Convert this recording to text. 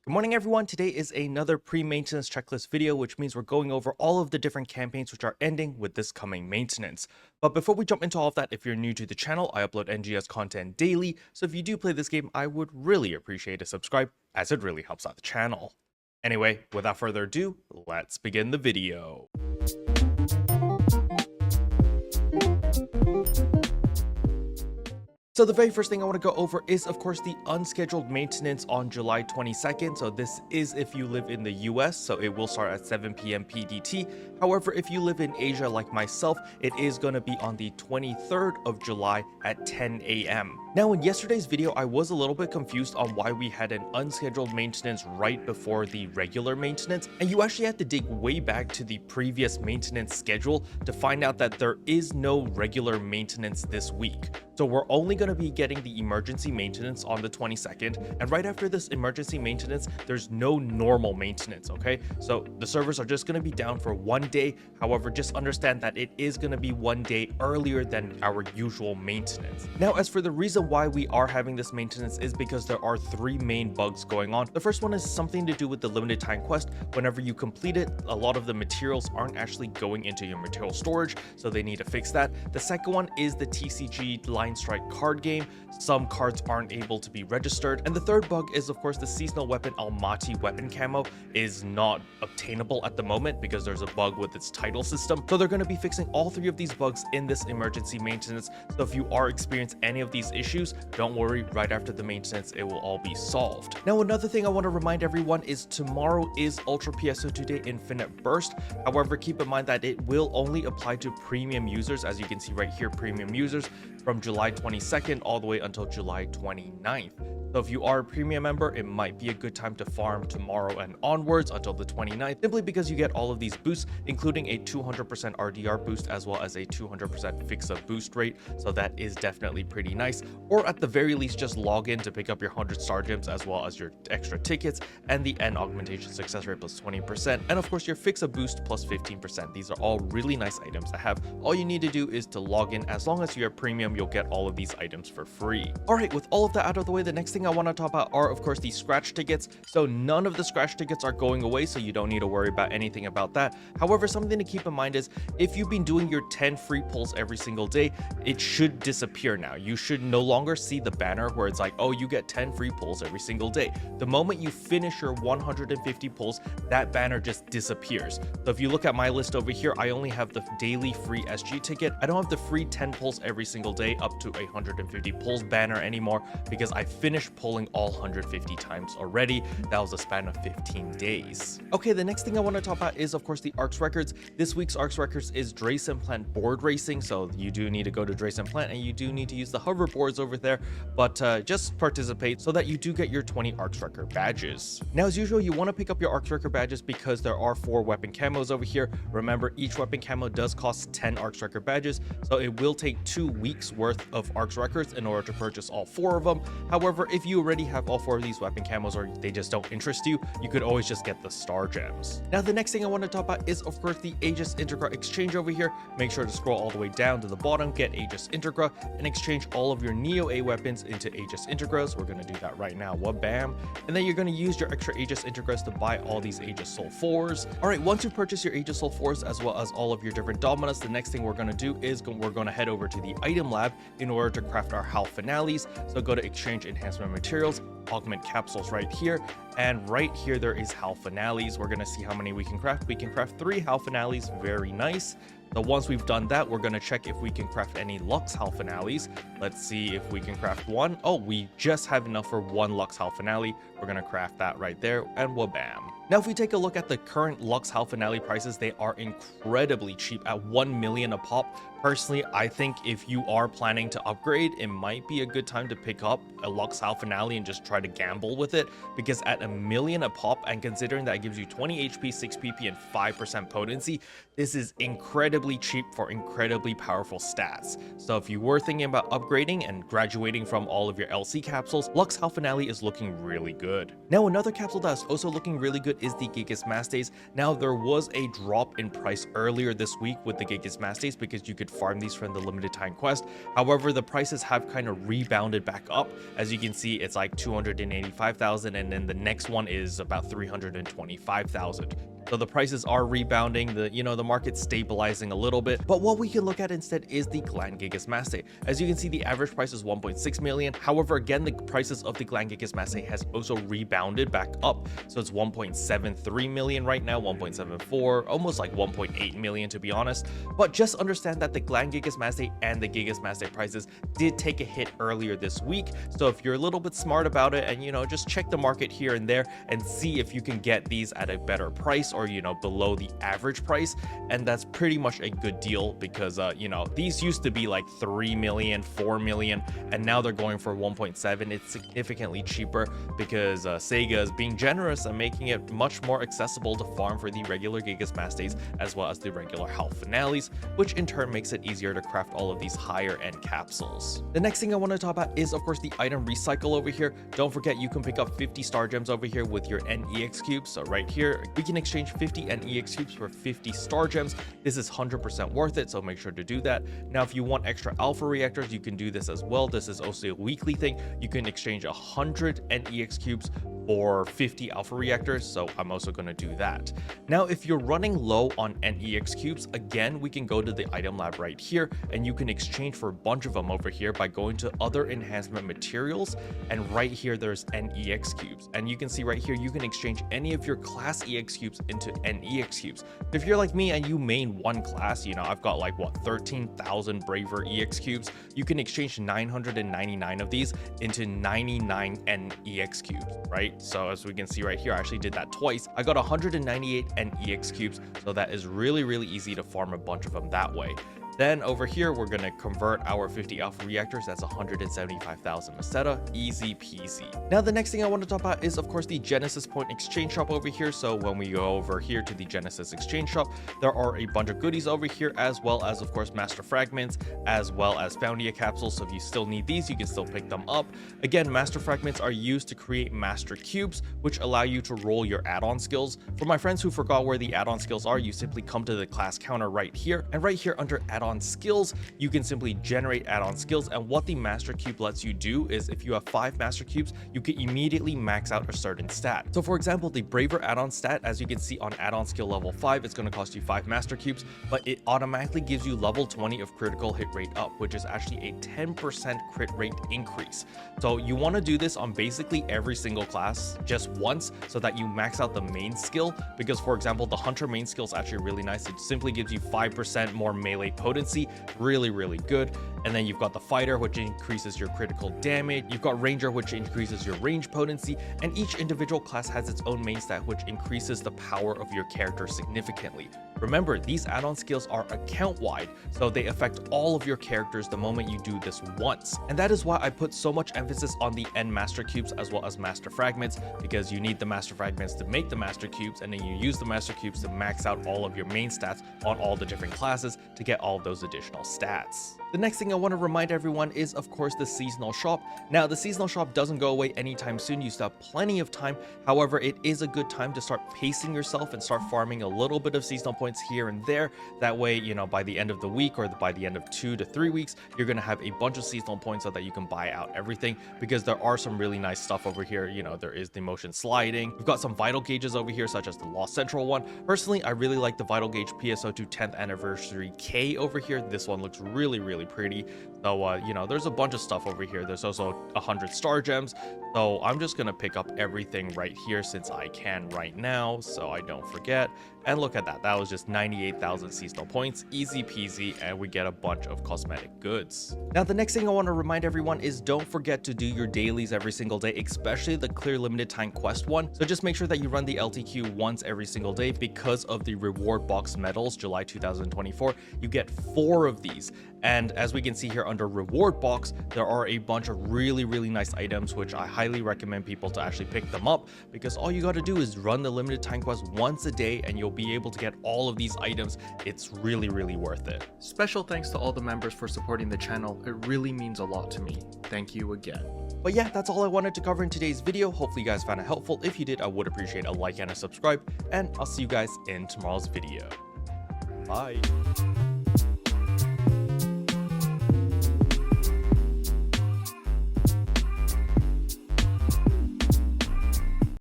Good morning everyone, today is another pre-maintenance checklist video, which means we're going over all of the different campaigns which are ending with this coming maintenance. But before we jump into all of that, if you're new to the channel, I upload NGS content daily, so if you do play this game, I would really appreciate a subscribe, as it really helps out the channel. Anyway, without further ado, let's begin the video. So the very first thing I want to go over is, of course, the unscheduled maintenance on July 22nd. So this is if you live in the US, so it will start at 7 p.m. PDT. However, if you live in Asia like myself, it is going to be on the 23rd of July at 10 a.m. Now, in yesterday's video, I was a little bit confused on why we had an unscheduled maintenance right before the regular maintenance. And you actually had to dig way back to the previous maintenance schedule to find out that there is no regular maintenance this week. So we're only going to be getting the emergency maintenance on the 22nd, and right after this emergency maintenance, there's no normal maintenance, okay? So the servers are just going to be down for 1 day. However, just understand that it is going to be 1 day earlier than our usual maintenance. Now, as for the reason why we are having this maintenance is because there are 3 main bugs going on. The first one is something to do with the limited time quest. Whenever you complete it, a lot of the materials aren't actually going into your material storage, so they need to fix that. The second one is the TCG Line Strike card game. Some cards aren't able to be registered. And the third bug is, of course, the seasonal weapon Almaty weapon camo is not obtainable at the moment because there's a bug with its title system. So they're going to be fixing all 3 of these bugs in this emergency maintenance. So if you are experiencing any of these issues, don't worry, right after the maintenance, it will all be solved. Now, another thing I want to remind everyone is tomorrow is Ultra PSO2 Day Infinite Burst. However, keep in mind that it will only apply to premium users, as you can see right here, premium users from July 22nd all the way until July 29th. So if you are a premium member, it might be a good time to farm tomorrow and onwards until the 29th, simply because you get all of these boosts, including a 200% RDR boost as well as a 200% fix-up boost rate. So that is definitely pretty nice. Or at the very least, just log in to pick up your 100 star gems as well as your extra tickets and the N augmentation success rate plus 20%. And of course, your fix-up boost plus 15%. These are all really nice items to have. All you need to do is to log in. As long as you're premium, you'll get all of these items for free. All right, with all of that out of the way, the next thing I want to talk about are, of course, the scratch tickets. So none of the scratch tickets are going away, so you don't need to worry about anything about that. However, something to keep in mind is if you've been doing your 10 free pulls every single day, it should disappear now. You should no longer see the banner where it's like, oh, you get 10 free pulls every single day. The moment you finish your 150 pulls, that banner just disappears. So if you look at my list over here, I only have the daily free SG ticket. I don't have the free 10 pulls every single day up to 150 pulls banner anymore because I finished pulling all 150 times already. That was a span of 15 days. Okay, the next thing I want to talk about is, of course, the Arks Records. This week's Arks Records is Drace and Plant board racing, so you do need to go to Drace and Plant and you do need to use the hoverboards over there, but just participate so that you do get your 20 Arks Record badges. Now, as usual, you want to pick up your Arks Record badges because there are 4 weapon camos over here. Remember, each weapon camo does cost 10 Arks Record badges, so it will take 2 weeks worth of Arks Records in order to purchase all 4 of them. However, if you already have all 4 of these weapon camos or they just don't interest you, you could always just get the star gems. Now, the next thing I want to talk about is, of course, the Aegis Integra exchange over here. Make sure to scroll all the way down to the bottom, get Aegis Integra, and exchange all of your Neo A weapons into Aegis Integras. We're going to do that right now. Wha-bam. And then you're going to use your extra Aegis Integras to buy all these Aegis Soul 4s. All right, once you purchase your Aegis Soul 4s as well as all of your different Dominus, the next thing we're going to do is we're going to head over to the item lab in order to craft our Halphinales. So go to exchange enhancement materials, augment capsules right here, and right here there is Halphinales. We're going to see how many we can craft. We can craft 3 Halphinales. Very nice. So once we've done that, we're going to check if we can craft any Lux Halphinales. Let's see if we can craft 1. Oh, we just have enough for 1 Lux Halphinale. We're going to craft that right there, and wha-bam. Now, if we take a look at the current Lux Halphinale prices, they are incredibly cheap at 1 million a pop. Personally, I think if you are planning to upgrade, it might be a good time to pick up a Lux Halphinale and just try to gamble with it, because at 1 million a pop, and considering that it gives you 20 HP, 6 PP, and 5% potency, this is incredibly cheap for incredibly powerful stats. So if you were thinking about upgrading and graduating from all of your LC capsules, Lux Halphinale is looking really good. Now, another capsule that's also looking really good is the Gigas Mastes. Now, there was a drop in price earlier this week with the Gigas Mastes because you could farm these from the limited time quest. However, the prices have kind of rebounded back up. As you can see, it's like 285,000, and then the next one is about 325,000. So the prices are rebounding, the market's stabilizing a little bit. But what we can look at instead is the Glan Gigas Maste. As you can see, the average price is 1.6 million. However, again, the prices of the Glan Gigas Maste has also rebounded back up. So it's 1.73 million right now, 1.74, almost like 1.8 million to be honest. But just understand that the Glan Gigas Maste and the Gigas Maste prices did take a hit earlier this week. So if you're a little bit smart about it and, just check the market here and there and see if you can get these at a better price or, below the average price. And that's pretty much a good deal because, these used to be like 3 million, 4 million, and now they're going for 1.7. It's significantly cheaper because Sega is being generous and making it much more accessible to farm for the regular Gigas Mastes as well as the regular Halphinales, which in turn makes it easier to craft all of these higher end capsules. The next thing I want to talk about is of course the item recycle over here. Don't forget you can pick up 50 star gems over here with your NEX cubes. So right here we can exchange 50 NEX cubes for 50 star gems. This is 100% worth it, so make sure to do that. Now if you want extra alpha reactors, you can do this as well. This is also a weekly thing. You can exchange 100 NEX cubes for 50 alpha reactors, so I'm also going to do that. Now if you're running low on NEX cubes, again we can go to the item lab right here and you can exchange for a bunch of them over here by going to other enhancement materials, and right here there's NEX cubes, and you can see right here you can exchange any of your class EX cubes into NEX cubes. If you're like me and you main one class, I've got like 13,000 braver EX cubes, you can exchange 999 of these into 99 NEX cubes, right? So as we can see right here, I actually did that twice. I got 198 NEX cubes, so that is really easy to farm a bunch of them that way. Then over here, we're going to convert our 50 alpha reactors. That's 175,000 Maseta, easy peasy. Now, the next thing I want to talk about is, of course, the Genesis Point Exchange Shop over here. So when we go over here to the Genesis Exchange Shop, there are a bunch of goodies over here, as well as, of course, Master Fragments, as well as Foundia Capsules. So if you still need these, you can still pick them up. Again, Master Fragments are used to create Master Cubes, which allow you to roll your add-on skills. For my friends who forgot where the add-on skills are, you simply come to the class counter right here, and right here under add-on skills, you can simply generate add-on skills. And what the Master Cube lets you do is if you have 5 Master Cubes, you can immediately max out a certain stat. So for example, the Braver add-on stat, as you can see on add-on skill level 5, it's going to cost you 5 Master Cubes, but it automatically gives you level 20 of critical hit rate up, which is actually a 10% crit rate increase. So you want to do this on basically every single class just once so that you max out the main skill, because for example, the Hunter main skill is actually really nice. It simply gives you 5% more melee potency, really good. And then you've got the Fighter, which increases your critical damage. You've got Ranger, which increases your range potency, and each individual class has its own main stat, which increases the power of your character significantly. Remember, these add-on skills are account-wide, so they affect all of your characters the moment you do this once. And that is why I put so much emphasis on the End Master Cubes as well as Master Fragments, because you need the Master Fragments to make the Master Cubes, and then you use the Master Cubes to max out all of your main stats on all the different classes to get all of those additional stats. The next thing I want to remind everyone is, of course, the seasonal shop. Now, the seasonal shop doesn't go away anytime soon. You still have plenty of time. However, it is a good time to start pacing yourself and start farming a little bit of seasonal points here and there. That way, by the end of the week or by the end of 2 to 3 weeks, you're going to have a bunch of seasonal points so that you can buy out everything, because there are some really nice stuff over here. There is the motion sliding. We've got some vital gauges over here, such as the Lost Central one. Personally, I really like the vital gauge PSO2 10th anniversary K over here. This one looks really pretty. So there's a bunch of stuff over here. There's also 100 star gems, so I'm just gonna pick up everything right here since I can right now, so I don't forget. And look at that, that was just 98,000 seasonal points, easy peasy, and we get a bunch of cosmetic goods. Now, the next thing I want to remind everyone is don't forget to do your dailies every single day, especially the clear limited time quest one. So just make sure that you run the LTQ once every single day. Because of the reward box medals, July 2024, you get 4 of these. And as we can see here under reward box, there are a bunch of really nice items, which I highly recommend people to actually pick them up, because all you got to do is run the limited time quest once a day and you'll be able to get all of these items. It's really worth it. Special thanks to all the members for supporting the channel. It really means a lot to me. Thank you again. But yeah, that's all I wanted to cover in today's video. Hopefully you guys found it helpful. If you did, I would appreciate a like and a subscribe, and I'll see you guys in tomorrow's video. Bye.